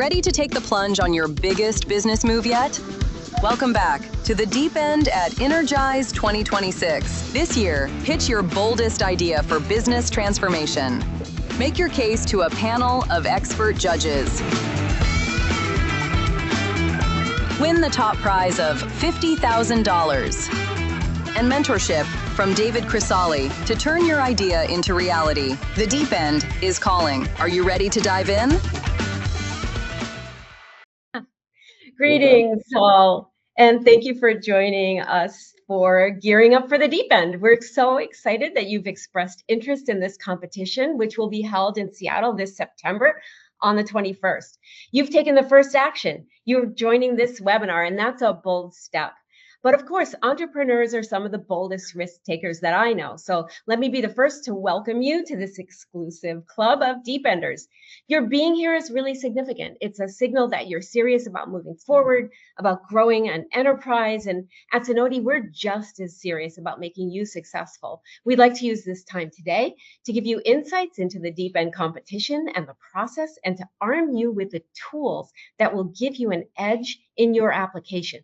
Ready to take the plunge on your biggest business move yet? Welcome back to the Deep End at Innergize 2026. This year, pitch your boldest idea for business transformation. Make your case to a panel of expert judges. Win the top prize of $50,000 and mentorship from David Crisalli to turn your idea into reality. The Deep End is calling. Are you ready to dive in? Greetings, all, and thank you for joining us for Gearing Up for the Deep End. We're so excited that you've expressed interest in this competition, which will be held in Seattle this September on the 21st. You've taken the first action. You're joining this webinar, and that's a bold step. But of course, entrepreneurs are some of the boldest risk takers that I know. So let me be the first to welcome you to this exclusive club of Deep Enders. Your being here is really significant. It's a signal that you're serious about moving forward, about growing an enterprise. And at Zenoti, we're just as serious about making you successful. We'd like to use this time today to give you insights into the Deep End competition and the process, and to arm you with the tools that will give you an edge in your application.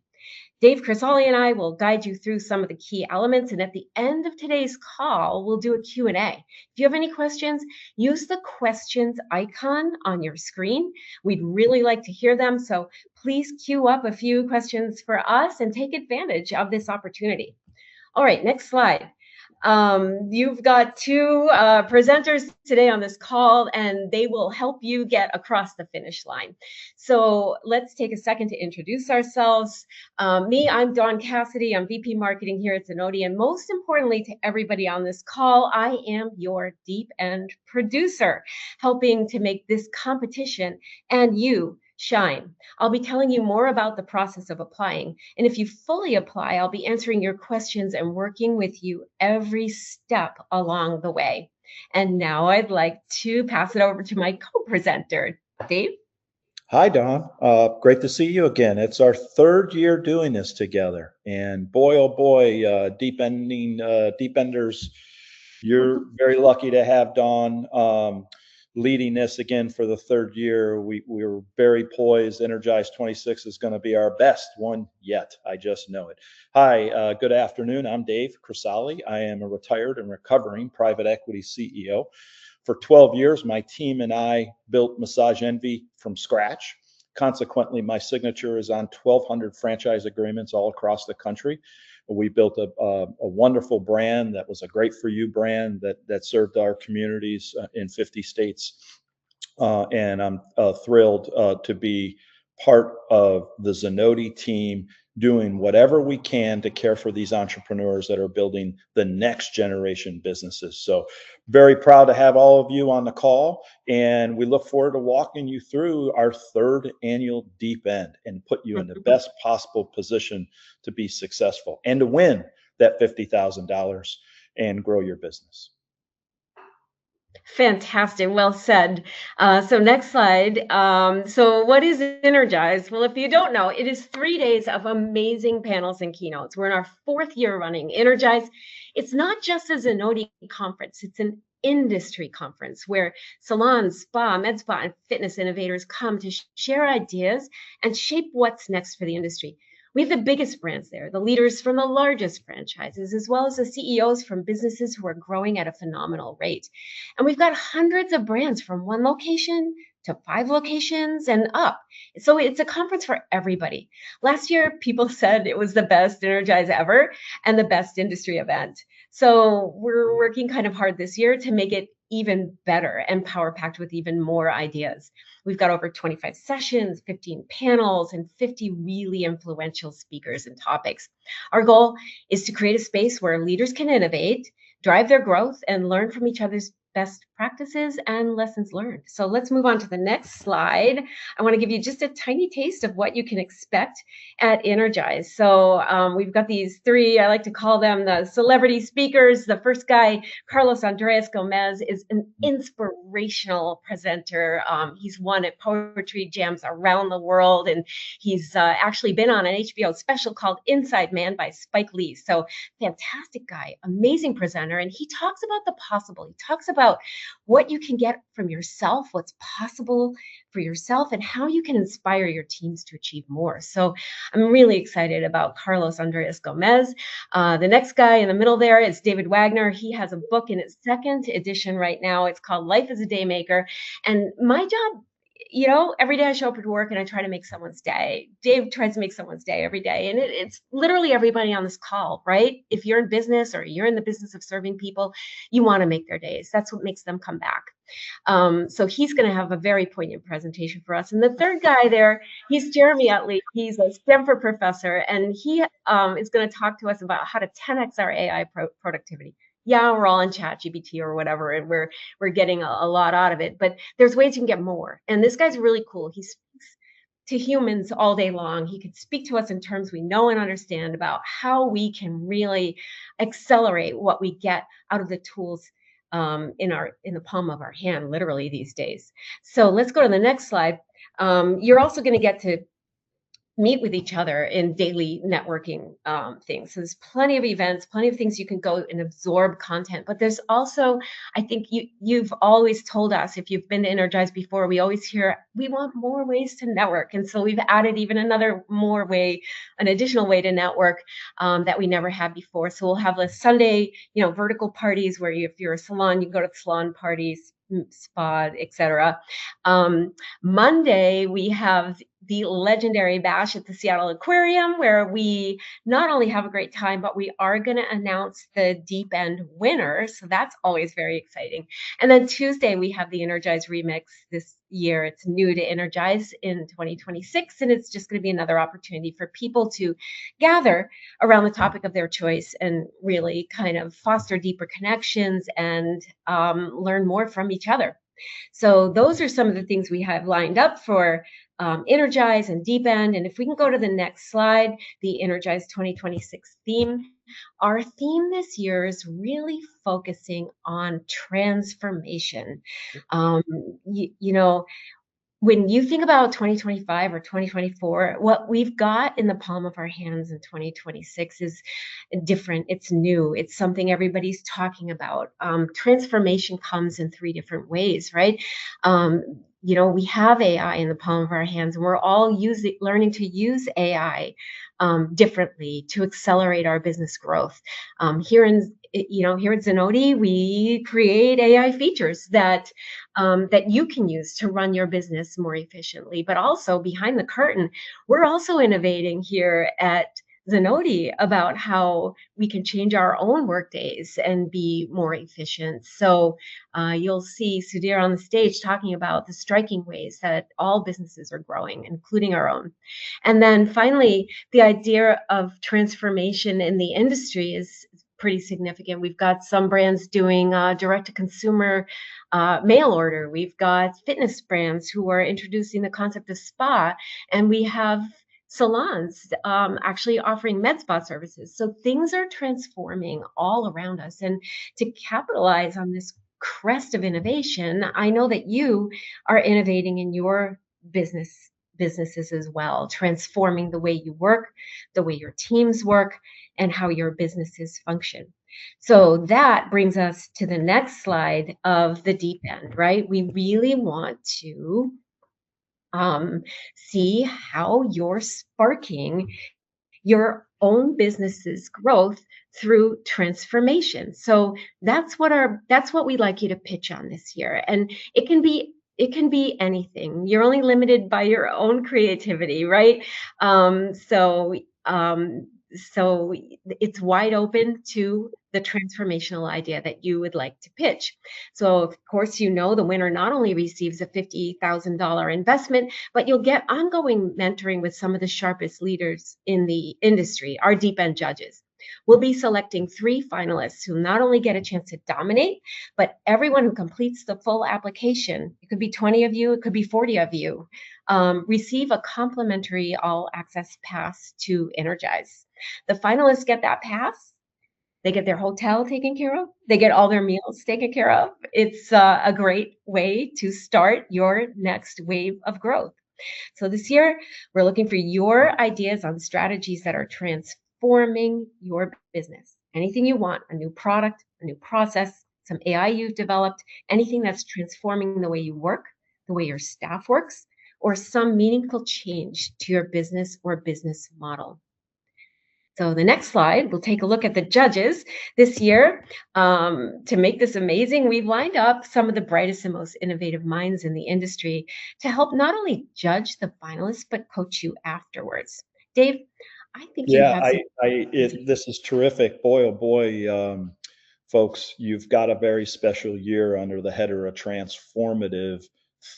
Dave Crisalli and I will guide you through some of the key elements, and at the end of today's call, we'll do a Q&A. If you have any questions, use the questions icon on your screen. We'd really like to hear them, so please queue up a few questions for us and take advantage of this opportunity. All right, next slide. You've got two presenters today on this call, and they will help you get across the finish line. So let's take a second to introduce ourselves. I'm Dawn Cassidy. I'm VP Marketing here at Zenoti, and most importantly to everybody on this call, I am your Deep End producer, helping to make this competition and you shine. I'll be telling you more about the process of applying. And if you fully apply, I'll be answering your questions and working with you every step along the way. And now I'd like to pass it over to my co-presenter, Dave. Hi, Dawn. Great to see you again. It's our third year doing this together. And boy, oh boy, Deep Enders, you're very lucky to have Dawn leading this again for the third year. We're very poised. Innergize 26 is going to be our best one yet. I just know it. Hi, good afternoon. I'm Dave Crisalli. I am a retired and recovering private equity CEO. For 12 years, my team and I built Massage Envy from scratch. Consequently, my signature is on 1,200 franchise agreements all across the country. We built a wonderful brand that was a great for you brand that served our communities in 50 states. And I'm thrilled to be part of the Zenoti team, doing whatever we can to care for these entrepreneurs that are building the next generation businesses. So very proud to have all of you on the call, and we look forward to walking you through our third annual Deep End and put you in the best possible position to be successful and to win that $50,000 and grow your business. Fantastic. Well said. So next slide. So what is Innergize? Well, if you don't know, it is 3 days of amazing panels and keynotes. We're in our 4th year running Innergize. It's not just a Zenoti conference. It's an industry conference where salon, spa, med spa, and fitness innovators come to share ideas and shape what's next for the industry. We have the biggest brands there, the leaders from the largest franchises, as well as the CEOs from businesses who are growing at a phenomenal rate. And we've got hundreds of brands from 1 location to 5 locations and up. So it's a conference for everybody. Last year, people said it was the best Innergize ever and the best industry event. So we're working kind of hard this year to make it even better and power-packed with even more ideas. We've got over 25 sessions, 15 panels, and 50 really influential speakers and topics. Our goal is to create a space where leaders can innovate, drive their growth, and learn from each other's best practices and lessons learned. So let's move on to the next slide. I want to give you just a tiny taste of what you can expect at Innergize. So we've got these 3, I like to call them the celebrity speakers. The first guy, Carlos Andres Gomez, is an inspirational presenter. He's won at poetry jams around the world, and he's actually been on an HBO special called Inside Man by Spike Lee. So fantastic guy, amazing presenter, and he talks about the possible. He talks about what you can get from yourself, what's possible for yourself, and how you can inspire your teams to achieve more. So I'm really excited about Carlos Andres Gomez. The next guy in the middle there is David Wagner. He has a book in its second edition right now. It's called Life as a Daymaker. And my job, every day I show up to work and I try to make someone's day. Dave tries to make someone's day every day. And it's literally everybody on this call, right? If you're in business or you're in the business of serving people, you want to make their days. That's what makes them come back. So he's going to have a very poignant presentation for us. And the third guy there, he's Jeremy Utley. He's a Stanford professor, and he is going to talk to us about how to 10x our AI productivity. Yeah, we're all in ChatGPT or whatever, and we're getting a lot out of it, but there's ways you can get more. And this guy's really cool. He speaks to humans all day long. He could speak to us in terms we know and understand about how we can really accelerate what we get out of the tools in the palm of our hand, literally these days. So let's go to the next slide. You're also going to get to meet with each other in daily networking things. So there's plenty of events, plenty of things you can go and absorb content. But there's also, I think you've always told us, if you've been to Innergize before, we always hear we want more ways to network. And so we've added even an additional way to network that we never had before. So we'll have a Sunday, vertical parties where if you're a salon, you can go to the salon parties, spa, etc. Monday, we have the legendary bash at the Seattle Aquarium, where we not only have a great time, but we are going to announce the Deep End winner. So that's always very exciting. And then Tuesday, we have the Innergize Remix this year. It's new to Innergize in 2026, and it's just going to be another opportunity for people to gather around the topic of their choice and really kind of foster deeper connections and learn more from each other. So those are some of the things we have lined up for Innergize and Deep End. And if we can go to the next slide, the Innergize 2026 theme. Our theme this year is really focusing on transformation. When you think about 2025 or 2024, what we've got in the palm of our hands in 2026 is different. It's new. It's something everybody's talking about. Transformation comes in 3 different ways, right? We have AI in the palm of our hands, and we're all learning to use AI differently to accelerate our business growth. Here at Zenoti, we create AI features that you can use to run your business more efficiently. But also behind the curtain, we're also innovating here at Zenoti about how we can change our own work days and be more efficient. So you'll see Sudhir on the stage talking about the striking ways that all businesses are growing, including our own. And then finally, the idea of transformation in the industry is pretty significant. We've got some brands doing direct-to-consumer mail order. We've got fitness brands who are introducing the concept of spa, and we have salons actually offering med spa services. So things are transforming all around us. And to capitalize on this crest of innovation, I know that you are innovating in your businesses as well, transforming the way you work, the way your teams work, and how your businesses function. So that brings us to the next slide of the deep end, right? We really want to see how you're sparking your own business's growth through transformation. So that's what we'd like you to pitch on this year. And it can be anything. You're only limited by your own creativity, right? So it's wide open to the transformational idea that you would like to pitch. So of course, the winner not only receives a $50,000 investment, but you'll get ongoing mentoring with some of the sharpest leaders in the industry, our deep end judges. We'll be selecting 3 finalists who not only get a chance to dominate, but everyone who completes the full application, it could be 20 of you, it could be 40 of you, receive a complimentary all-access pass to Innergize. The finalists get that pass. They get their hotel taken care of. They get all their meals taken care of. It's a great way to start your next wave of growth. So this year, we're looking for your ideas on strategies that are transforming your business. Anything you want, a new product, a new process, some AI you've developed, anything that's transforming the way you work, the way your staff works, or some meaningful change to your business or business model. So the next slide, we'll take a look at the judges this year. To make this amazing, we've lined up some of the brightest and most innovative minds in the industry to help not only judge the finalists, but coach you afterwards. Dave, I think you Yeah, have some. this is terrific. Boy, oh boy, folks, you've got a very special year under the header of transformative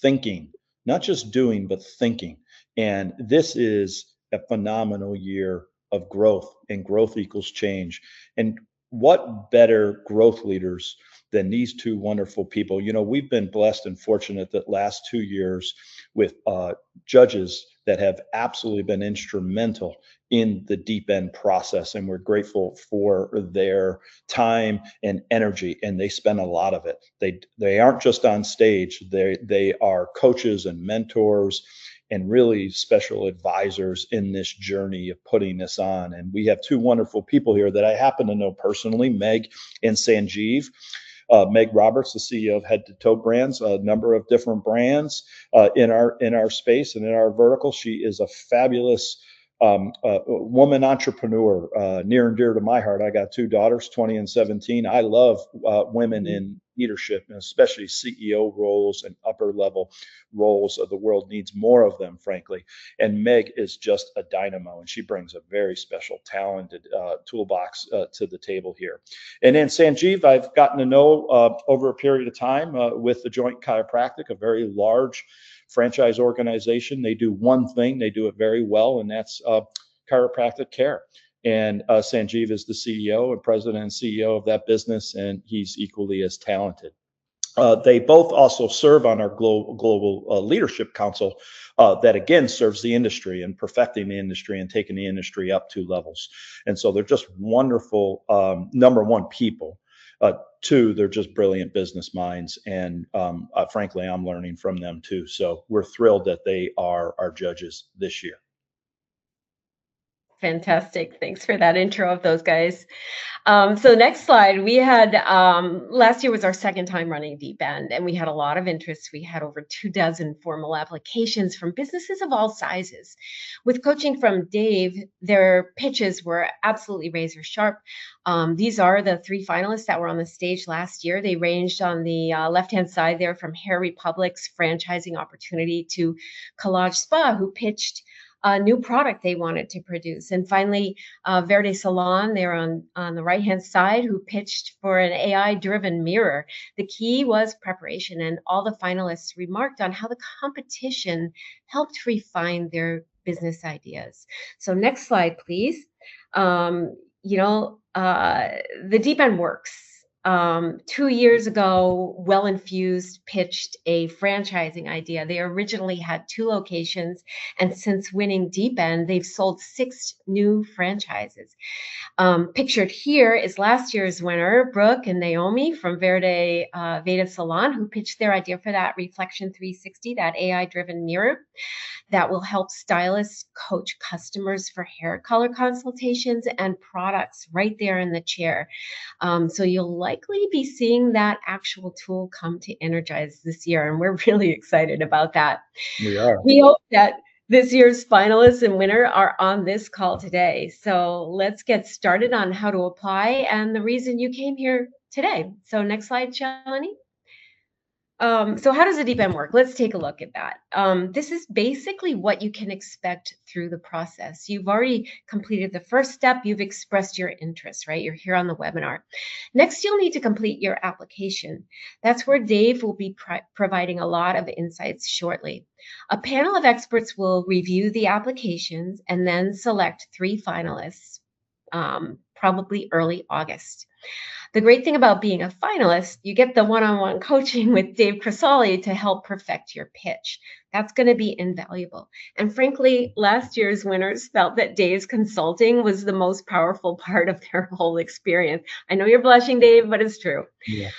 thinking, not just doing, but thinking. And this is a phenomenal year of growth, and growth equals change. And what better growth leaders than these two wonderful people? You know, we've been blessed and fortunate that last 2 years with judges that have absolutely been instrumental in the deep end process, and we're grateful for their time and energy, and they spend a lot of it. They aren't just on stage, they are coaches and mentors and really special advisors in this journey of putting this on. And we have two wonderful people here that I happen to know personally, Meg and Sanjeev. Meg Roberts, the CEO of Head to Toe Brands, a number of different brands in our space and in our vertical. She is a fabulous woman entrepreneur, near and dear to my heart. I got two daughters, 20 and 17. I love women in leadership, and especially CEO roles and upper level roles. The world needs more of them, frankly. And Meg is just a dynamo, and she brings a very special, talented toolbox to the table here. And then Sanjeev, I've gotten to know over a period of time with the Joint Chiropractic, a very large franchise organization. They do one thing, they do it very well, and that's chiropractic care. And Sanjeev is the CEO and president and CEO of that business, and he's equally as talented. They both also serve on our global leadership council that again serves the industry and perfecting the industry and taking the industry up 2 levels. And so they're just wonderful, number one, people. Two, they're just brilliant business minds. And frankly, I'm learning from them too. So we're thrilled that they are our judges this year. Fantastic. Thanks for that intro of those guys. So next slide, we had, last year was our second time running Deep End, and we had a lot of interest. We had over 24 formal applications from businesses of all sizes. With coaching from Dave, their pitches were absolutely razor sharp. These are the 3 finalists that were on the stage last year. They ranged on the left-hand side there from Hair Republic's franchising opportunity to Collage Spa, who pitched a new product they wanted to produce. And finally, Verde Salon, they're on the right-hand side, who pitched for an AI-driven mirror. The key was preparation, and all the finalists remarked on how the competition helped refine their business ideas. So next slide, please. The Deep End works. 2 years ago, Well Infused pitched a franchising idea. They originally had 2 locations, and since winning Deep End, they've sold 6 new franchises. Pictured here is last year's winner, Brooke and Naomi from Verde Salon, who pitched their idea for that Reflection 360, that AI-driven mirror that will help stylists coach customers for hair color consultations and products right there in the chair. So you'll likely be seeing that actual tool come to Innergize this year, and we're really excited about that. We are. We hope that this year's finalists and winner are on this call today. So let's get started on how to apply and the reason you came here today. So next slide, Shalini. So how does the Deep End work? Let's take a look at that. This is basically what you can expect through the process. You've already completed the first step. You've expressed your interest, right? You're here on the webinar. Next, you'll need to complete your application. That's where Dave will be providing a lot of insights shortly. A panel of experts will review the applications and then select 3 finalists, probably early August. The great thing about being a finalist, you get the one-on-one coaching with Dave Crisalli to help perfect your pitch. That's going to be invaluable. And frankly, last year's winners felt that Dave's consulting was the most powerful part of their whole experience. I know you're blushing, Dave, but it's true. Yeah.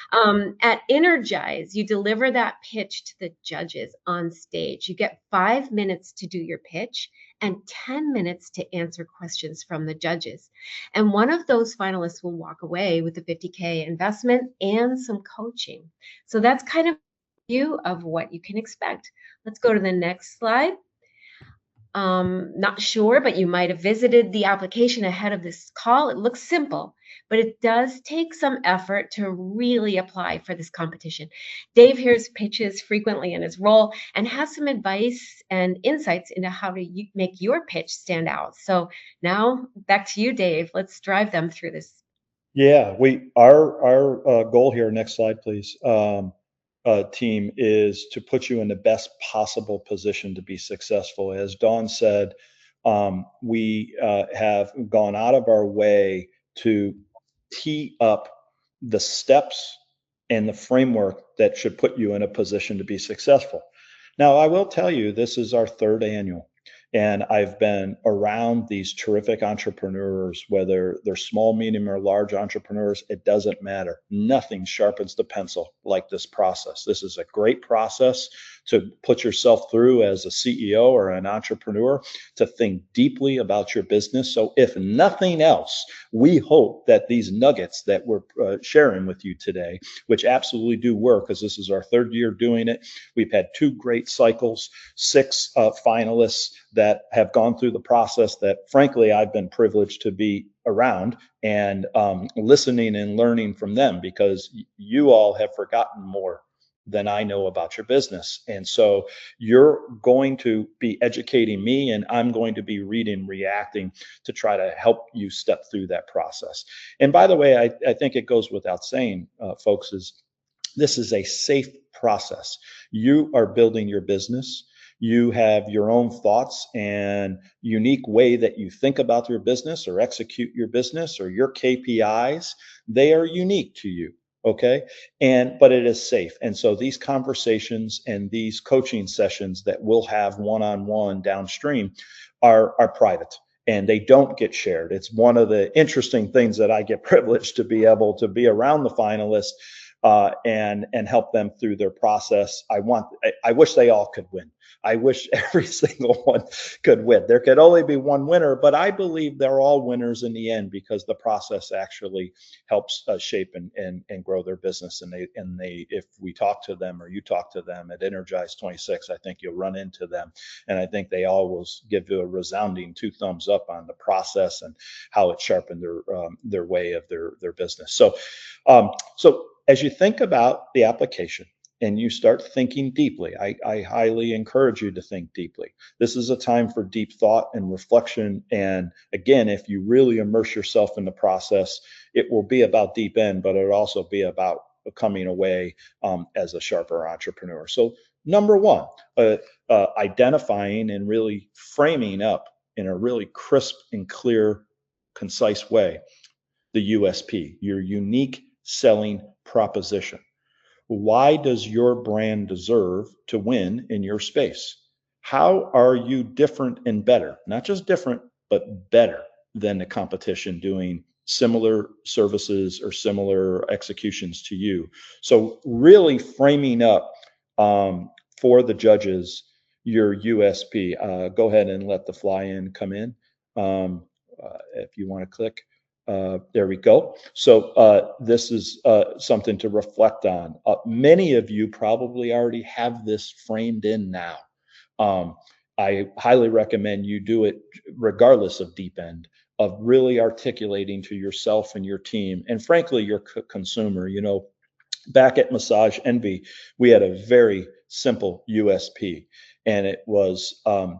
At Innergize, you deliver that pitch to the judges on stage. You get 5 minutes to do your pitch and 10 minutes to answer questions from the judges. And one of those finalists will walk away away with the 50K investment and some coaching. So that's kind of a view of what you can expect. Let's go to the next slide. Not sure, but you might have visited the application ahead of this call. It looks simple, but it does take some effort to really apply for this competition. Dave hears pitches frequently in his role and has some advice and insights into how to make your pitch stand out. So now back to you, Dave. Let's drive them through this. Yeah, our goal here, next slide, please, team, is to put you in the best possible position to be successful. As Dawn said, we have gone out of our way to tee up the steps and the framework that should put you in a position to be successful. Now, I will tell you, this is our third annual. And I've been around these terrific entrepreneurs, whether they're small, medium, or large entrepreneurs, it doesn't matter. Nothing sharpens the pencil like this process. This is a great process to put yourself through as a CEO or an entrepreneur, to think deeply about your business. So if nothing else, we hope that these nuggets that we're sharing with you today, which absolutely do work, because this is our third year doing it. We've had 2 great cycles, 6 finalists that have gone through the process that, frankly, I've been privileged to be around and listening and learning from them, because you all have forgotten more than I know about your business. And so you're going to be educating me, and I'm going to be reading, reacting to try to help you step through that process. And by the way, I think it goes without saying, folks, is this is a safe process. You are building your business. You have your own thoughts and unique way that you think about your business or execute your business, or your KPIs. They are unique to you. Okay. But it is safe. And so these conversations and these coaching sessions that we'll have one-on-one downstream are private, and they don't get shared. It's one of the interesting things that I get privileged to be able to be around the finalists and help them through their process. I wish they all could win. I wish every single one could win. There could only be one winner, but I believe they're all winners in the end, because the process actually helps shape and grow their business. And they, if we talk to them, or you talk to them at Innergize 26, I think you'll run into them. And I think they always give you a resounding 2 thumbs up on the process and how it sharpened their way of their business. So as you think about the application and you start thinking deeply, I highly encourage you to think deeply. This is a time for deep thought and reflection. And again, if you really immerse yourself in the process, it will be about deep end, but it'll also be about coming away as a sharper entrepreneur. So number 1, identifying and really framing up in a really crisp and clear, concise way, the USP, your unique selling proposition. Why does your brand deserve to win in your space? How are you different and better? Not just different, but better than the competition doing similar services or similar executions to you. So really framing up for the judges your USP. Go ahead and let the fly-in come in if you want to click. There we go. So this is something to reflect on. Many of you probably already have this framed in now. I highly recommend you do it regardless of deep end, of really articulating to yourself and your team, and frankly, your consumer. You know, back at Massage Envy, we had a very simple USP, and it was an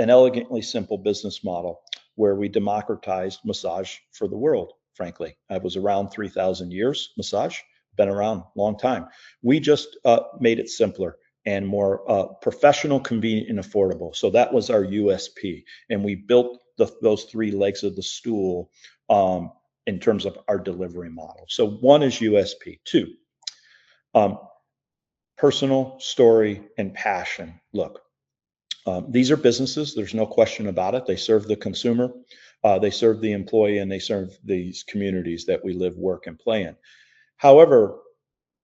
elegantly simple business model where we democratized massage for the world. Frankly, I was around 3,000 years, massage, been around a long time. We just made it simpler and more professional, convenient, and affordable. So that was our USP. And we built those 3 legs of the stool in terms of our delivery model. So 1 is USP. 2, personal story and passion. Look, these are businesses. There's no question about it. They serve the consumer, they serve the employee, and they serve these communities that we live, work, and play in. However,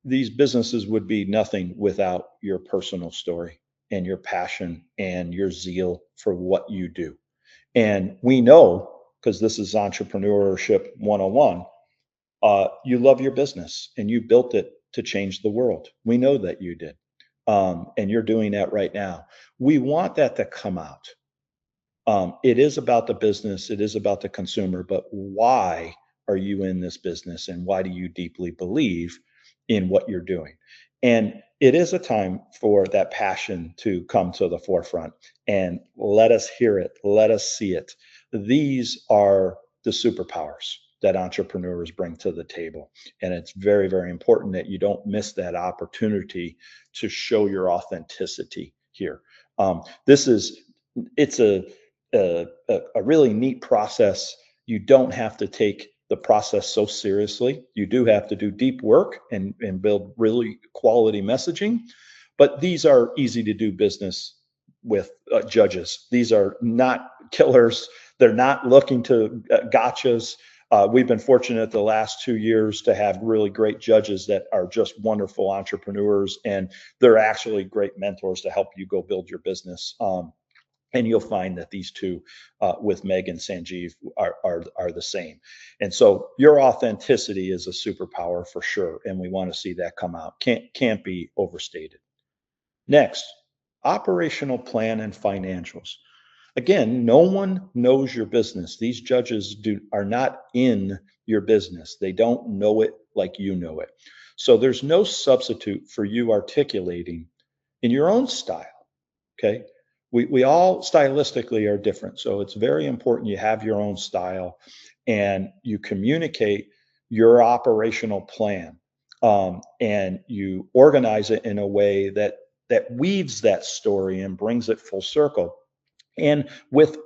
these businesses would be nothing without your personal story and your passion and your zeal for what you do. And we know, because this is entrepreneurship 101, You love your business and you built it to change the world. We know that you did. And you're doing that right now. We want that to come out. It is about the business, it is about the consumer, but why are you in this business and why do you deeply believe in what you're doing? And it is a time for that passion to come to the forefront and let us hear it, let us see it. These are the superpowers that entrepreneurs bring to the table. And it's very, very important that you don't miss that opportunity to show your authenticity here. This is, it's a really neat process. You don't have to take the process so seriously. You do have to do deep work and build really quality messaging, but these are easy to do business with judges. These are not killers. They're not looking to gotchas. We've been fortunate the last 2 years to have really great judges that are just wonderful entrepreneurs, and they're actually great mentors to help you go build your business. And you'll find that these two, with Meg and Sanjeev, are the same. And so your authenticity is a superpower for sure, and we want to see that come out. Can't be overstated. Next, operational plan and financials. Again, no one knows your business. These judges are not in your business. They don't know it like you know it. So there's no substitute for you articulating in your own style. Okay. We all stylistically are different. So it's very important you have your own style and you communicate your operational plan, and you organize it in a way that weaves that story and brings it full circle. And with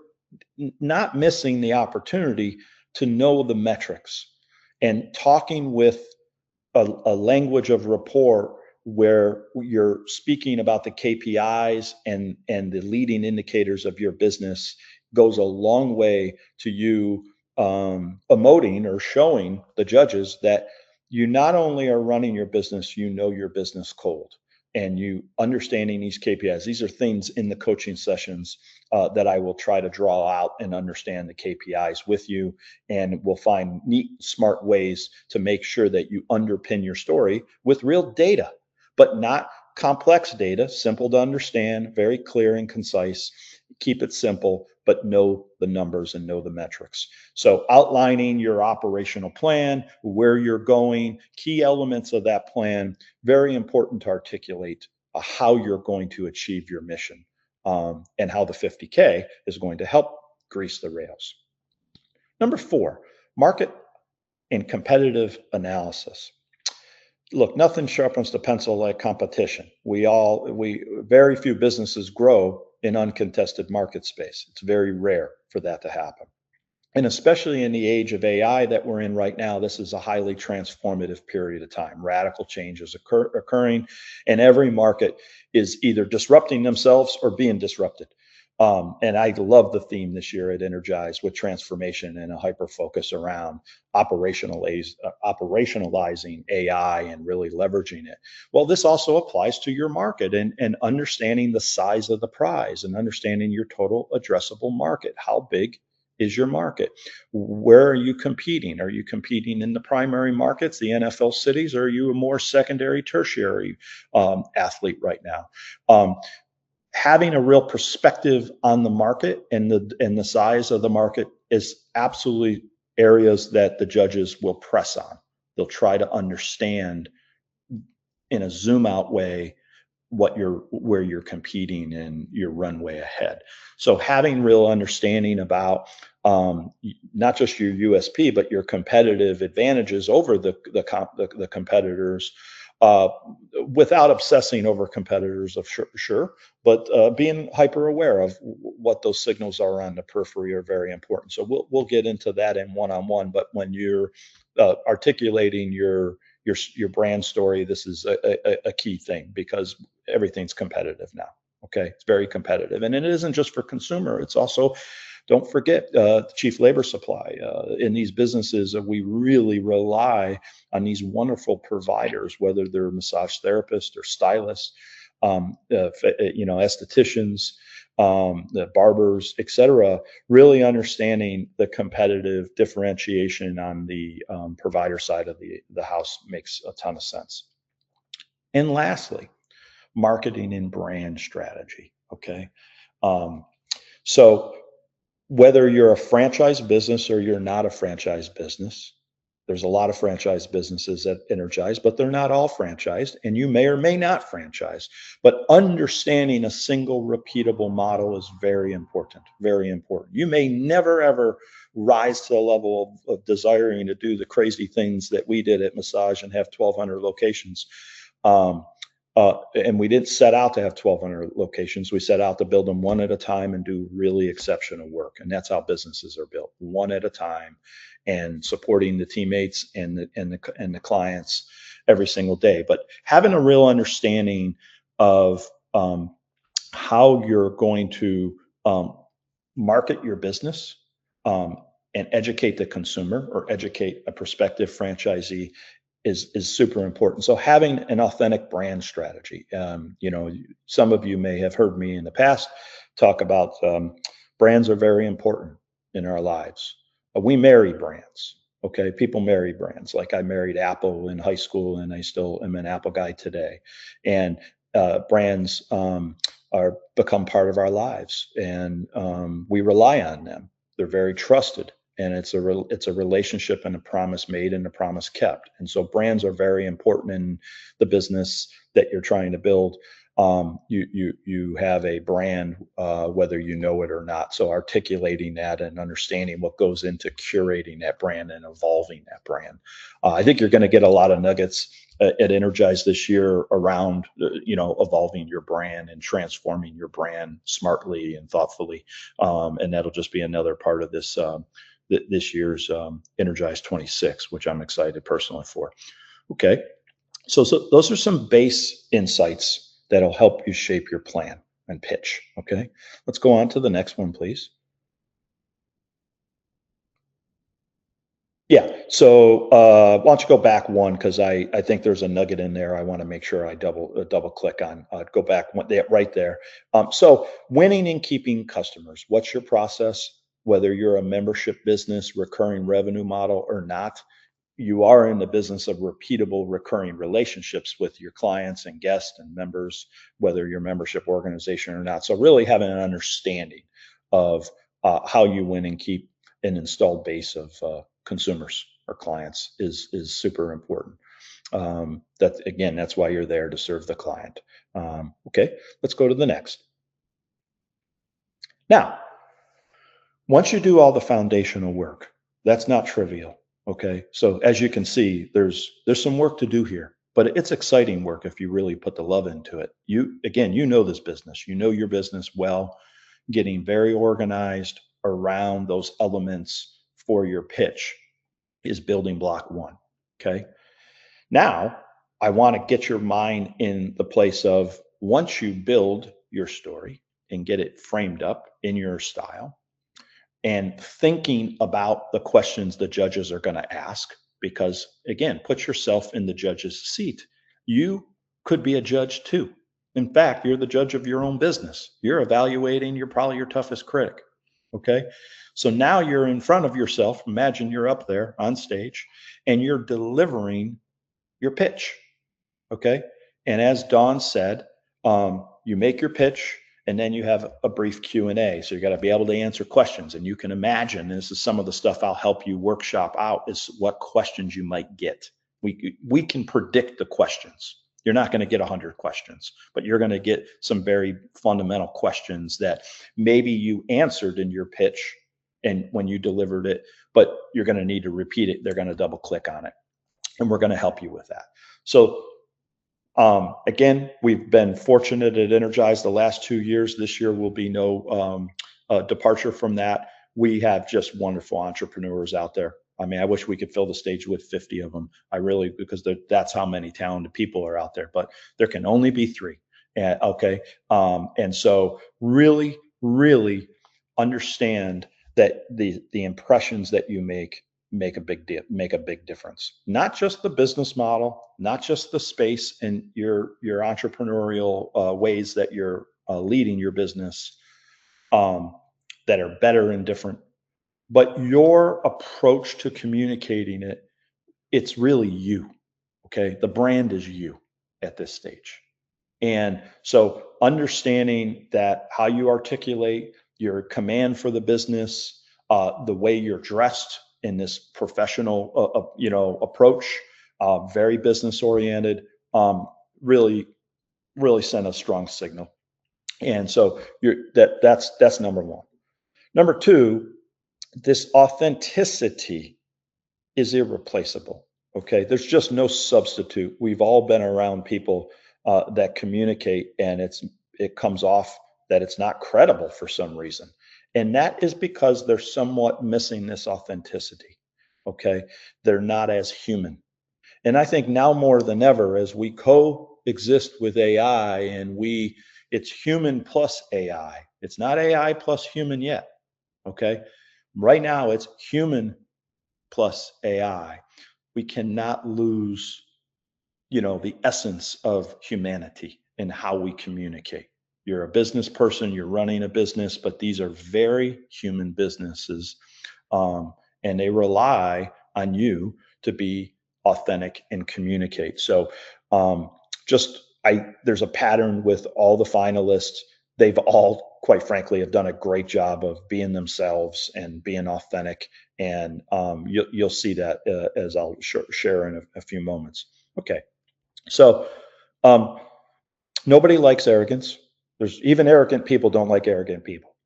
not missing the opportunity to know the metrics and talking with a language of rapport where you're speaking about the KPIs and the leading indicators of your business goes a long way to you emoting or showing the judges that you not only are running your business, you know your business cold and you understanding these KPIs. These are things in the coaching sessions that I will try to draw out and understand the KPIs with you. And we'll find neat, smart ways to make sure that you underpin your story with real data, but not complex data, simple to understand, very clear and concise. Keep it simple, but know the numbers and know the metrics. So outlining your operational plan, where you're going, key elements of that plan, very important to articulate how you're going to achieve your mission, and how the 50K is going to help grease the rails. Number 4, market and competitive analysis. Look, nothing sharpens the pencil like competition. Very few businesses grow in uncontested market space. It's very rare for that to happen. And especially in the age of AI that we're in right now, this is a highly transformative period of time. Radical change is occurring, and every market is either disrupting themselves or being disrupted. And I love the theme this year at Innergize with transformation and a hyper focus around operationalizing AI and really leveraging it. Well, this also applies to your market and understanding the size of the prize and understanding your total addressable market. How big is your market? Where are you competing? Are you competing in the primary markets, the NFL cities, or are you a more secondary, tertiary athlete right now? Having a real perspective on the market and the size of the market is absolutely areas that the judges will press on. They'll try to understand in a zoom out way where you're competing and your runway ahead. So having real understanding about not just your USP, but your competitive advantages over the competitors, without obsessing over competitors, of sure, but being hyper aware of what those signals are on the periphery are very important. So we'll get into that in one-on-one. But when you're articulating your brand story, this is a key thing because everything's competitive now. Okay, it's very competitive, and it isn't just for consumer. It's also, don't forget, chief labor supply. In these businesses, we really rely on these wonderful providers, whether they're massage therapists or stylists, estheticians, the barbers, et cetera, really understanding the competitive differentiation on the provider side of the house makes a ton of sense. And lastly, marketing and brand strategy. Okay. Um, so whether you're a franchise business or you're not a franchise business, there's a lot of franchise businesses that Energize, but they're not all franchised, and you may or may not franchise. But understanding a single repeatable model is very important, very important. You may never ever rise to the level of desiring to do the crazy things that we did at Massage and have 1,200 locations. Um, and we didn't set out to have 1,200 locations. We set out to build them one at a time and do really exceptional work. And that's how businesses are built, one at a time, and supporting the teammates and the clients every single day. But having a real understanding of how you're going to market your business and educate the consumer or educate a prospective franchisee is super important. So having an authentic brand strategy. Some of you may have heard me in the past talk about brands are very important in our lives. We marry brands. Okay, people marry brands. Like I married Apple in high school, and I still am an Apple guy today. And brands are become part of our lives, and we rely on them. They're very trusted, and it's a relationship and a promise made and a promise kept. And so brands are very important in the business that you're trying to build. You have a brand, whether you know it or not. So articulating that and understanding what goes into curating that brand and evolving that brand. I think you're going to get a lot of nuggets at Innergize this year around, evolving your brand and transforming your brand smartly and thoughtfully. And that'll just be another part of this year's Innergize 26, which I'm excited personally for. Okay, so those are some base insights that'll help you shape your plan and pitch. Okay, let's go on to the next one, please. Yeah, so why don't you go back one, because I think there's a nugget in there I want to make sure I double click on. Go back one, right there. So winning and keeping customers. What's your process? Whether you're a membership business, recurring revenue model or not, you are in the business of repeatable recurring relationships with your clients and guests and members, whether you're a membership organization or not. So really having an understanding of how you win and keep an installed base of consumers or clients is super important. That's why you're there, to serve the client. Okay, let's go to the next. Now, once you do all the foundational work, that's not trivial. Okay, so as you can see, there's some work to do here, but it's exciting work if you really put the love into it. You know this business, you know your business well. Getting very organized around those elements for your pitch is building block one. Okay, now I want to get your mind in the place of, once you build your story and get it framed up in your style, and thinking about the questions the judges are going to ask, because again, put yourself in the judge's seat. You could be a judge too. In fact, you're the judge of your own business. You're evaluating, you're probably your toughest critic. Okay. So now you're in front of yourself. Imagine you're up there on stage and you're delivering your pitch. Okay. And as Dawn said, you make your pitch, and then you have a brief Q&A. So you got to be able to answer questions. And you can imagine, this is some of the stuff I'll help you workshop out, is what questions you might get. We can predict the questions. You're not going to get 100 questions, but you're going to get some very fundamental questions that maybe you answered in your pitch and when you delivered it, but you're going to need to repeat it. They're going to double click on it, and we're going to help you with that. So again, we've been fortunate at Innergize the last 2 years. This year will be no departure from that. We have just wonderful entrepreneurs out there. I mean, I wish we could fill the stage with 50 of them. I really, because that's how many talented people are out there, but there can only be 3. Okay. And so really, really understand that the impressions that you make a big difference. Not just the business model, not just the space and your entrepreneurial ways that you're leading your business, that are better and different. But your approach to communicating it, it's really you. Okay. The brand is you at this stage. And so understanding that how you articulate your command for the business, the way you're dressed in this professional, approach, very business oriented, really, really send a strong signal. And so that's number one. Number two, this authenticity is irreplaceable. Okay, there's just no substitute. We've all been around people that communicate, and it comes off that it's not credible for some reason, and that is because they're somewhat missing this authenticity. Okay, they're not as human, and I think now more than ever, as we coexist with AI, and it's human plus AI. It's not AI plus human yet. Okay, right now it's human plus AI. We cannot lose, the essence of humanity in how we communicate. You're a business person, you're running a business, but these are very human businesses. And they rely on you to be authentic and communicate. So there's a pattern with all the finalists. They've all, quite frankly, have done a great job of being themselves and being authentic. And you'll see that as I'll share in a few moments. Okay. So nobody likes arrogance. There's even arrogant people don't like arrogant people.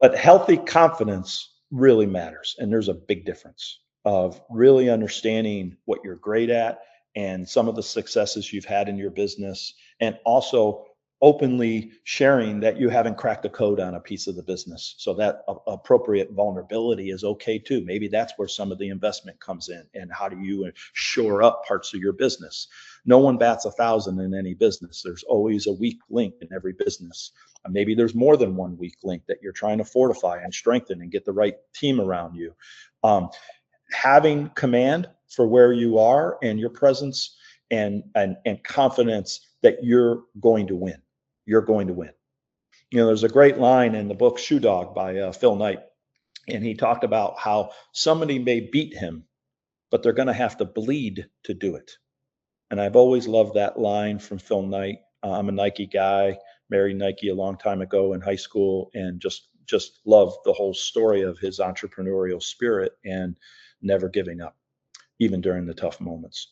But healthy confidence really matters. And there's a big difference of really understanding what you're great at and some of the successes you've had in your business, and also openly sharing that you haven't cracked the code on a piece of the business. So that appropriate vulnerability is okay too. Maybe that's where some of the investment comes in. And how do you shore up parts of your business? No one bats 1,000 in any business. There's always a weak link in every business. Maybe there's more than one weak link that you're trying to fortify and strengthen and get the right team around you. Having command for where you are and your presence and confidence that you're going to win. You're going to win. There's a great line in the book Shoe Dog by Phil Knight, and he talked about how somebody may beat him, but they're going to have to bleed to do it. And I've always loved that line from Phil Knight. I'm a Nike guy, married Nike a long time ago in high school, and just love the whole story of his entrepreneurial spirit and never giving up, even during the tough moments.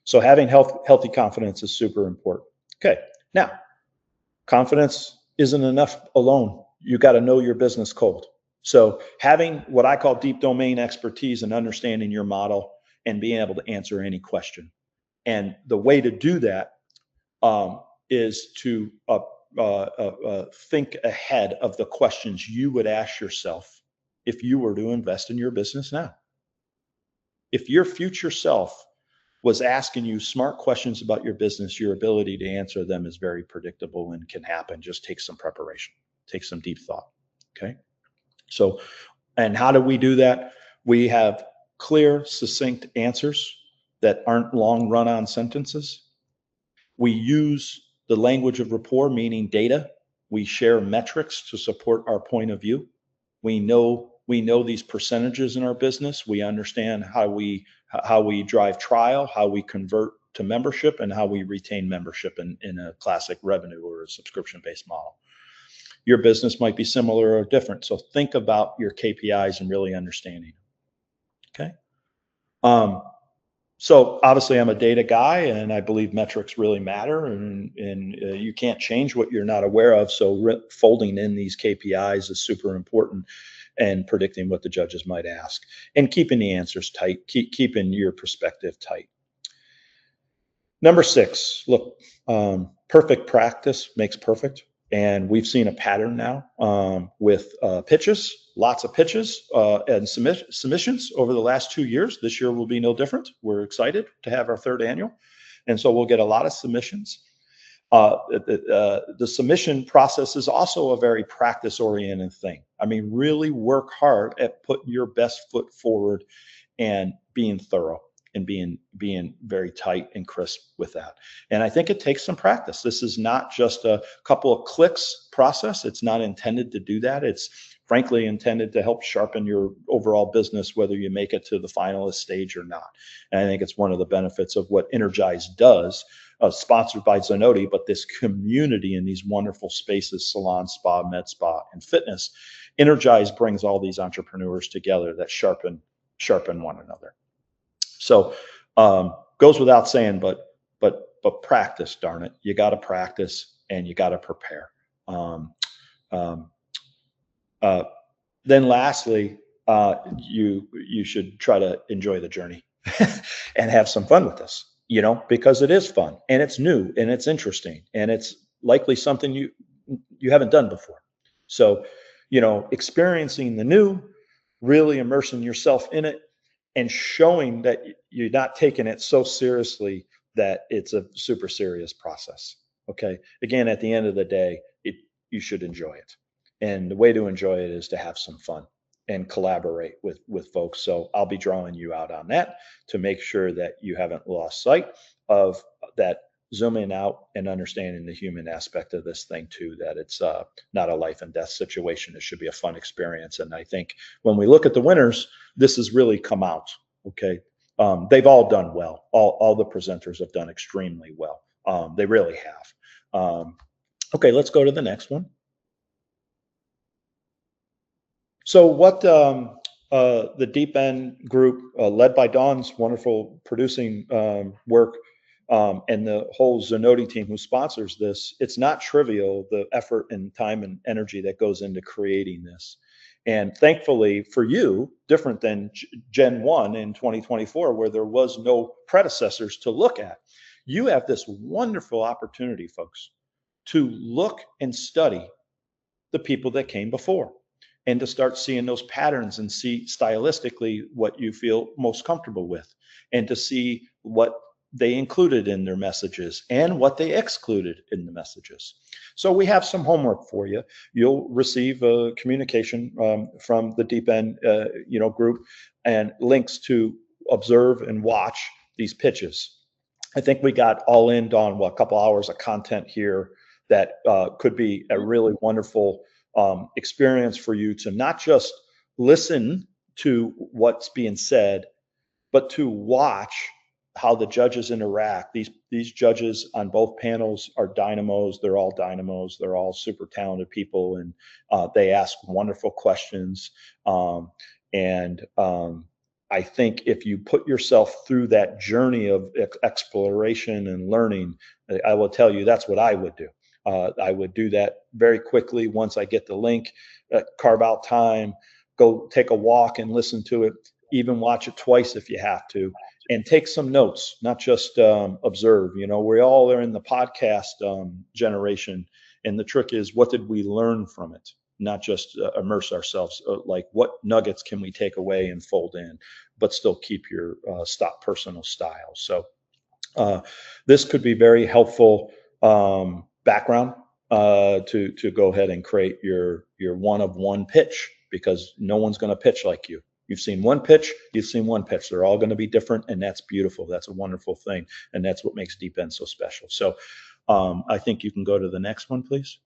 So having healthy confidence is super important. Okay, now, confidence isn't enough alone. You got to know your business cold. So having what I call deep domain expertise and understanding your model and being able to answer any question. And the way to do that is to think ahead of the questions you would ask yourself if you were to invest in your business now. If your future self was asking you smart questions about your business, your ability to answer them is very predictable and can happen. Just take some preparation, take some deep thought. Okay. So, and how do we do that? We have clear, succinct answers that aren't long run-on sentences. We use the language of rapport, meaning data. We share metrics to support our point of view. We know these percentages in our business. We understand how we drive trial, how we convert to membership, and how we retain membership in a classic revenue or a subscription-based model. Your business might be similar or different. So think about your KPIs and really understanding. Okay. So obviously I'm a data guy, and I believe metrics really matter, and you can't change what you're not aware of. So folding in these KPIs is super important, and predicting what the judges might ask, and keeping the answers tight, keeping your perspective tight. Number 6, look, perfect practice makes perfect. And we've seen a pattern now with pitches, lots of pitches and submissions over the last 2 years. This year will be no different. We're excited to have our 3rd annual. And so we'll get a lot of submissions. The submission process is also a very practice-oriented thing. I mean, really work hard at putting your best foot forward and being thorough. and being very tight and crisp with that. And I think it takes some practice. This is not just a couple of clicks process. It's not intended to do that. It's frankly intended to help sharpen your overall business, whether you make it to the finalist stage or not. And I think it's one of the benefits of what Innergize does, sponsored by Zenoti, but this community in these wonderful spaces, salon, spa, med spa, and fitness. Innergize brings all these entrepreneurs together that sharpen one another. So goes without saying, but practice, darn it. You got to practice and you got to prepare. Then lastly, you should try to enjoy the journey and have some fun with this, because it is fun and it's new and it's interesting and it's likely something you haven't done before. So, experiencing the new, really immersing yourself in it, and showing that you're not taking it so seriously that it's a super serious process. Okay. Again, at the end of the day, you should enjoy it. And the way to enjoy it is to have some fun and collaborate with folks. So I'll be drawing you out on that to make sure that you haven't lost sight of that, zooming out and understanding the human aspect of this thing too, that it's not a life and death situation. It should be a fun experience. And I think when we look at the winners, this has really come out. Okay. They've all done well. All the presenters have done extremely well. They really have. Okay, let's go to the next one. So what the Deep End group, led by Dawn's wonderful producing work, and the whole Zenoti team who sponsors this, it's not trivial, the effort and time and energy that goes into creating this. And thankfully for you, different than Gen 1 in 2024, where there was no predecessors to look at, you have this wonderful opportunity, folks, to look and study the people that came before and to start seeing those patterns and see stylistically what you feel most comfortable with, and to see what they included in their messages and what they excluded in the messages. So we have some homework for you. You'll receive a communication from the Deep End group and links to observe and watch these pitches. I think we got all in, Dawn, a couple hours of content here that could be a really wonderful experience for you to not just listen to what's being said, but to watch how the judges interact. These judges on both panels are dynamos. They're all dynamos. They're all super talented people, and they ask wonderful questions. I think if you put yourself through that journey of exploration and learning, I will tell you that's what I would do. I would do that very quickly once I get the link, carve out time, go take a walk and listen to it, even watch it twice if you have to, and take some notes, not just observe. We all are in the podcast generation, and the trick is, what did we learn from it? Not just immerse ourselves, like what nuggets can we take away and fold in, but still keep your personal style. So this could be very helpful background to go ahead and create your one of one pitch, because no one's going to pitch like you. You've seen one pitch, you've seen one pitch. They're all going to be different, and that's beautiful. That's a wonderful thing, and that's what makes Deep End so special. So I think you can go to the next one, please.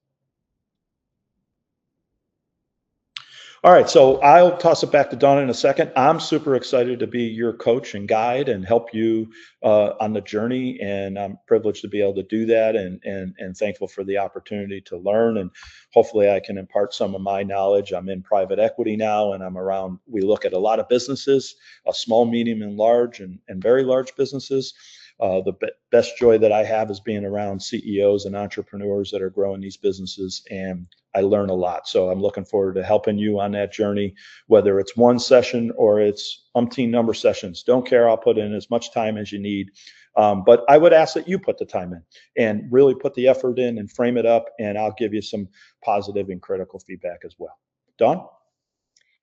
All right, so I'll toss it back to Dawn in a second. I'm super excited to be your coach and guide and help you on the journey, and I'm privileged to be able to do that, and thankful for the opportunity to learn, and hopefully I can impart some of my knowledge. I'm in private equity now, and we look at a lot of businesses, small, medium, and large, and very large businesses. The best joy that I have is being around CEOs and entrepreneurs that are growing these businesses, and I learn a lot. So I'm looking forward to helping you on that journey, whether it's one session or it's umpteen number sessions. Don't care. I'll put in as much time as you need. But I would ask that you put the time in and really put the effort in and frame it up, and I'll give you some positive and critical feedback as well. Dawn?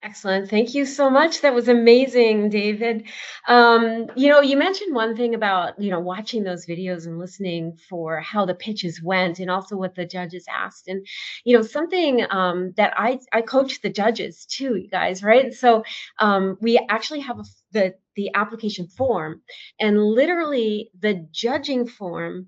Excellent. Thank you so much. That was amazing, David. You mentioned one thing about, watching those videos and listening for how the pitches went, and also what the judges asked. And, something that I coach the judges too, you guys, right? So we actually have the application form, and literally the judging form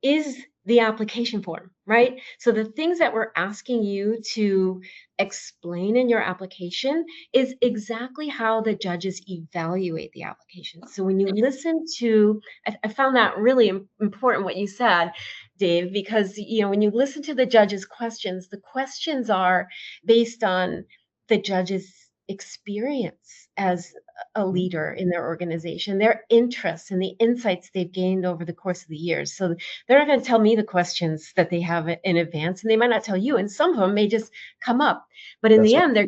is the application form, right? So the things that we're asking you to explain in your application is exactly how the judges evaluate the application. So when you listen to, I found that really important what you said, Dave, because when you listen to the judges' questions, the questions are based on the judges' experience as a leader in their organization, their interests and the insights they've gained over the course of the years. So they're not going to tell me the questions that they have in advance, and they might not tell you, and some of them may just come up. But in That's the right. end, they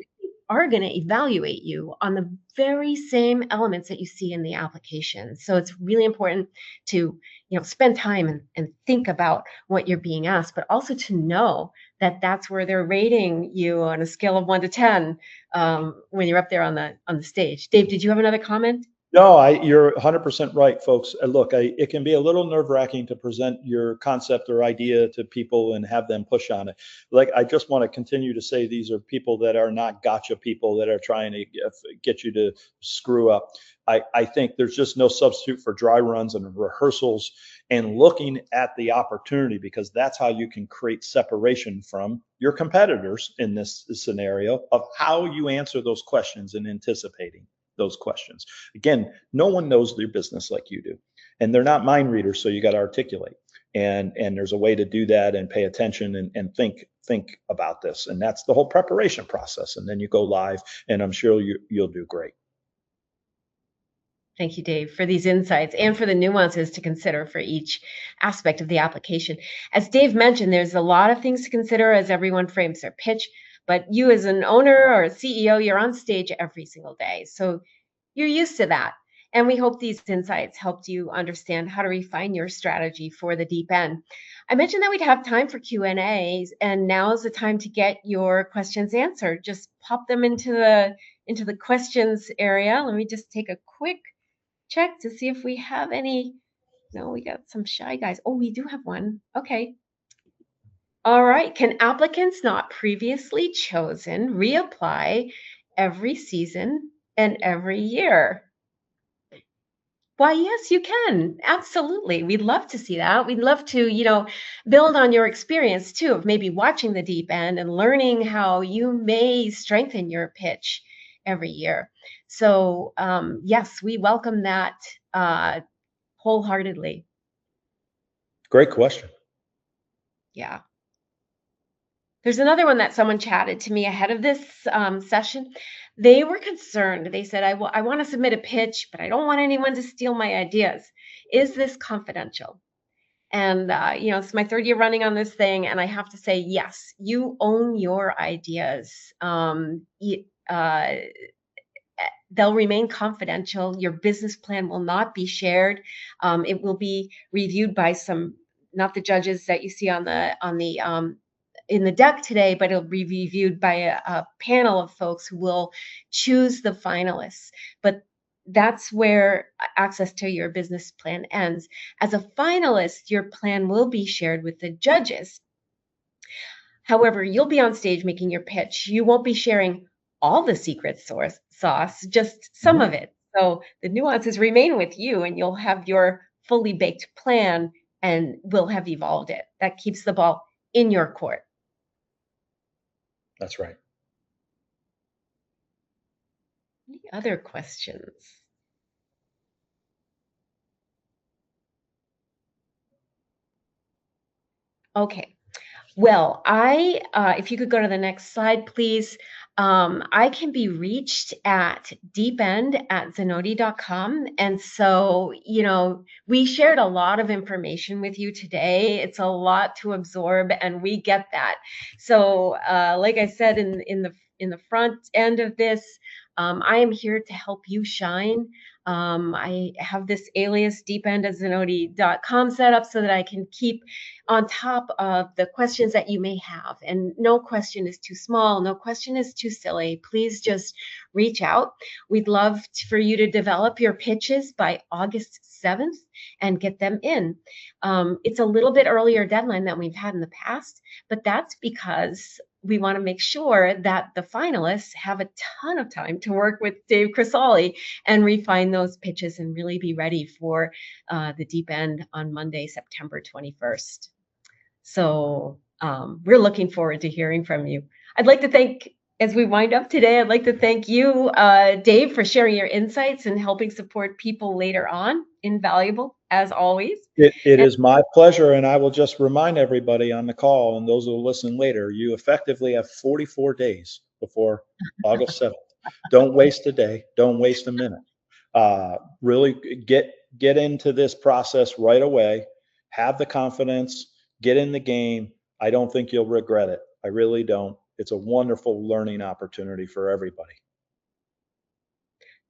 are going to evaluate you on the very same elements that you see in the application. So it's really important to spend time and think about what you're being asked, but also to know that that's where they're rating you on a scale of 1 to 10 when you're up there on the stage. Dave, did you have another comment? No, you're 100% right, folks. Look, it can be a little nerve-wracking to present your concept or idea to people and have them push on it. Like, I just want to continue to say these are people that are not gotcha people that are trying to get you to screw up. I think there's just no substitute for dry runs and rehearsals and looking at the opportunity, because that's how you can create separation from your competitors in this scenario of how you answer those questions and anticipating those questions. Again, no one knows their business like you do, and they're not mind readers, so you got to articulate. And there's a way to do that and pay attention and think about this, and that's the whole preparation process. And then you go live, and I'm sure you'll do great. Thank you, Dave, for these insights and for the nuances to consider for each aspect of the application. As Dave mentioned, there's a lot of things to consider as everyone frames their pitch, but you as an owner or a CEO, you're on stage every single day. So you're used to that. And we hope these insights helped you understand how to refine your strategy for the deep end. I mentioned that we'd have time for Q&As, and now is the time to get your questions answered. Just pop them into the questions area. Let me just take a quick check to see if we have any. No, we got some shy guys. Oh, we do have one. Okay. All right. Can applicants not previously chosen reapply every season and every year? Why, yes, you can. Absolutely. We'd love to see that. We'd love to, build on your experience too of maybe watching the deep end and learning how you may strengthen your pitch every year. So, yes, we welcome that wholeheartedly. Great question. Yeah. There's another one that someone chatted to me ahead of this session. They were concerned. They said, I want to submit a pitch, but I don't want anyone to steal my ideas. Is this confidential? And, it's my third year running on this thing. And I have to say, yes, you own your ideas. They'll remain confidential. Your business plan will not be shared. It will be reviewed by not the judges that you see on the in the deck today, but it'll be reviewed by a panel of folks who will choose the finalists. But that's where access to your business plan ends. As a finalist, your plan will be shared with the judges. However, you'll be on stage making your pitch. You won't be sharing all the secret sauce, just some of it. So the nuances remain with you, and you'll have your fully baked plan and will have evolved it. That keeps the ball in your court. That's right. Any other questions? Okay. Well, if you could go to the next slide, please. I can be reached at deepend@zenoti.com. And so, we shared a lot of information with you today. It's a lot to absorb, and we get that. So, like I said, in the front end of this, I am here to help you shine. I have this alias deepend@zenoti.com set up so that I can keep on top of the questions that you may have. And no question is too small. No question is too silly. Please just reach out. We'd love for you to develop your pitches by August 7th and get them in. It's a little bit earlier deadline than we've had in the past, but that's because we want to make sure that the finalists have a ton of time to work with Dave Crisalli and refine those pitches and really be ready for the deep end on Monday, September 21st. So we're looking forward to hearing from you. I'd like to thank, as we wind up today, I'd like to thank you, Dave, for sharing your insights and helping support people later on. Invaluable, as always. It is my pleasure, and I will just remind everybody on the call and those who will listen later, you effectively have 44 days before August 7th. Don't waste a day. Don't waste a minute. Really get into this process right away. Have the confidence. Get in the game. I don't think you'll regret it. I really don't. It's a wonderful learning opportunity for everybody.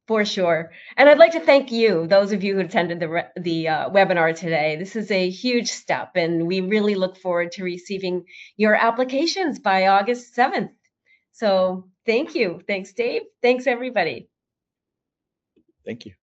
For sure. And I'd like to thank you, those of you who attended the webinar today. This is a huge step, and we really look forward to receiving your applications by August 7th. So thank you. Thanks, Dave. Thanks, everybody. Thank you.